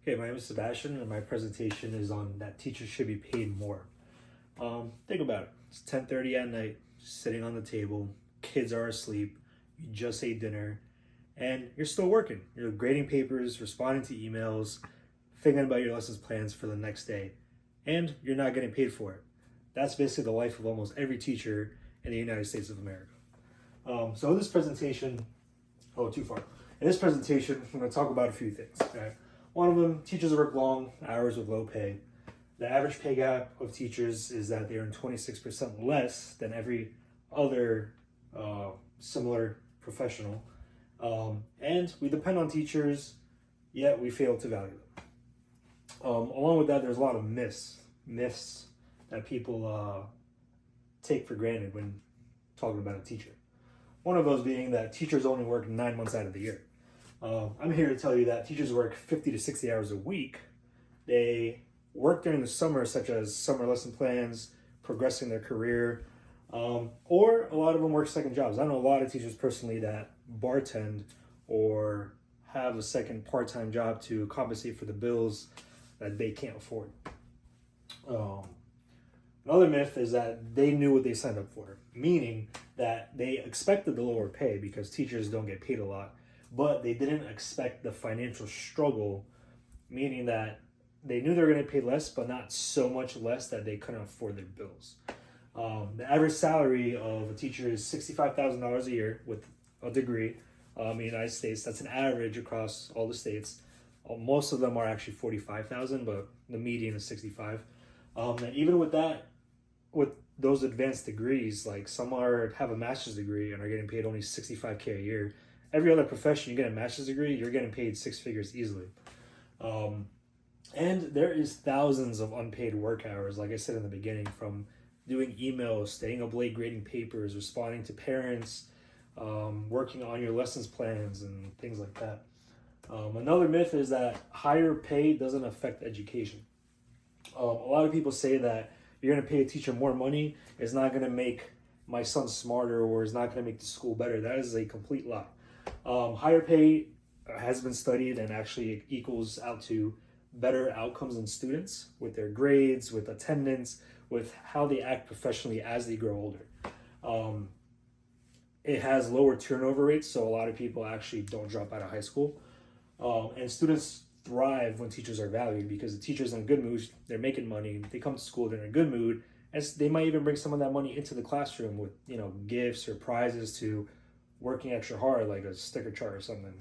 Okay, my name is Sebastian, and my presentation is on that teachers should be paid more. Think about it. It's 10:30 at night, sitting on the table. Kids are asleep. You just ate dinner, and you're still working. You're grading papers, responding to emails, thinking about your lessons plans for the next day, and you're not getting paid for it. That's basically the life of almost every teacher in the United States of America. So in this presentation, too far. In this presentation, I'm going to talk about a few things. Okay? One of them, teachers work long hours with low pay. The average pay gap of teachers is that they earn 26% less than every other similar professional. And we depend on teachers, yet we fail to value them. Along with that, there's a lot of myths that people take for granted when talking about a teacher. One of those being that teachers only work 9 months out of the year. I'm here to tell you that teachers work 50 to 60 hours a week. They work during the summer, such as summer lesson plans, progressing their career, or a lot of them work second jobs. I know a lot of teachers personally that bartend or have a second part-time job to compensate for the bills that they can't afford. Another myth is that they knew what they signed up for, meaning that they expected the lower pay because teachers don't get paid a lot, but they didn't expect the financial struggle, meaning that they knew they were going to pay less, but not so much less that they couldn't afford their bills. The average salary of a teacher is $65,000 a year with a degree in the United States. That's an average across all the states. Most of them are actually $45,000, but the median is $65,000. And even with that, with those advanced degrees, like some have a master's degree and are getting paid only $65K a year. Every other profession, you get a master's degree, you're getting paid six figures easily. And there is thousands of unpaid work hours, like I said in the beginning, from doing emails, staying up late grading papers, responding to parents, working on your lessons plans and things like that. Another myth is that higher pay doesn't affect education. A lot of people say that you're going to pay a teacher more money, it's not going to make my son smarter or it's not going to make the school better. That is a complete lie. Higher pay has been studied and actually equals out to better outcomes in students with their grades, with attendance, with how they act professionally as they grow older. It has lower turnover rates, so a lot of people actually don't drop out of high school. And students thrive when teachers are valued because the teacher's in a good mood, they're making money, they come to school, they're in a good mood, and they might even bring some of that money into the classroom with, gifts or prizes to working extra hard, like a sticker chart or something.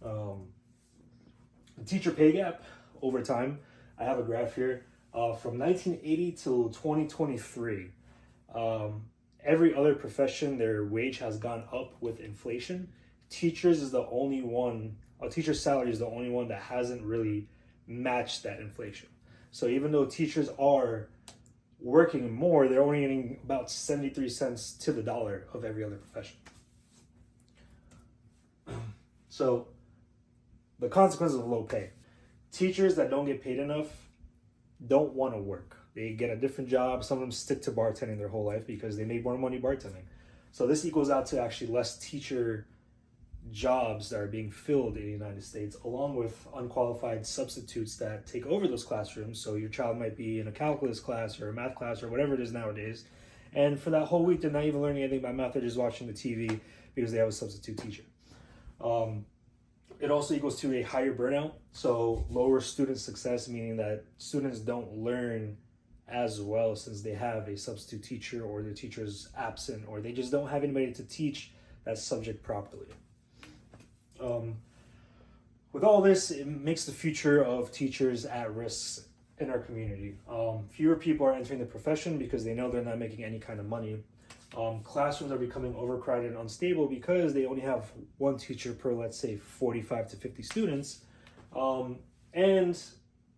The teacher pay gap over time, I have a graph here, from 1980 till 2023, every other profession, their wage has gone up with inflation. Teachers is the only one, a teacher's salary is the only one that hasn't really matched that inflation. So even though teachers are working more, they're only getting about 73 cents to the dollar of every other profession. So the consequences of low pay. Teachers that don't get paid enough don't want to work. They get a different job. Some of them stick to bartending their whole life because they make more money bartending. So this equals out to actually less teacher jobs that are being filled in the United States, along with unqualified substitutes that take over those classrooms. So your child might be in a calculus class or a math class or whatever it is nowadays. And for that whole week, they're not even learning anything about math. They're just watching the TV because they have a substitute teacher. It also equals to a higher burnout. So lower student success, meaning that students don't learn as well since they have a substitute teacher or the teacher is absent or they just don't have anybody to teach that subject properly. With all this, it makes the future of teachers at risk in our community. Fewer people are entering the profession because they know they're not making any kind of money. Classrooms are becoming overcrowded and unstable because they only have one teacher per, let's say, 45 to 50 students. And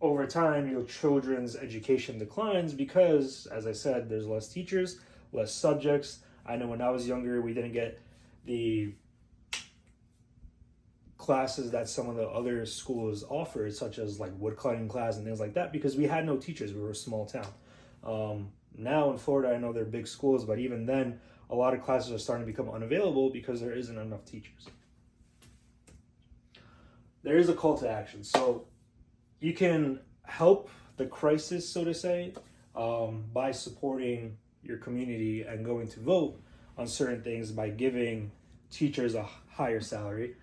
over time, your children's education declines because, as I said, there's less teachers, less subjects. I know when I was younger, we didn't get the classes that some of the other schools offered, such as like woodcutting class and things like that, because we had no teachers. We were a small town. Now in Florida, I know they're big schools, but even then, a lot of classes are starting to become unavailable because there isn't enough teachers. There is a call to action. So you can help the crisis, so to say, by supporting your community and going to vote on certain things by giving teachers a higher salary.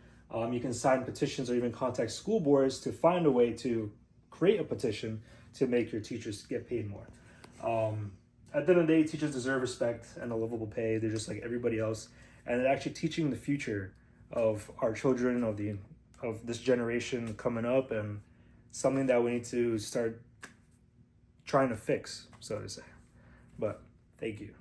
You can sign petitions or even contact school boards to find a way to create a petition to make your teachers get paid more. At the end of the day, teachers deserve respect and a livable pay. They're just like everybody else, and they're actually teaching the future of our children, of this generation coming up, and something that we need to start trying to fix, so to say. But thank you.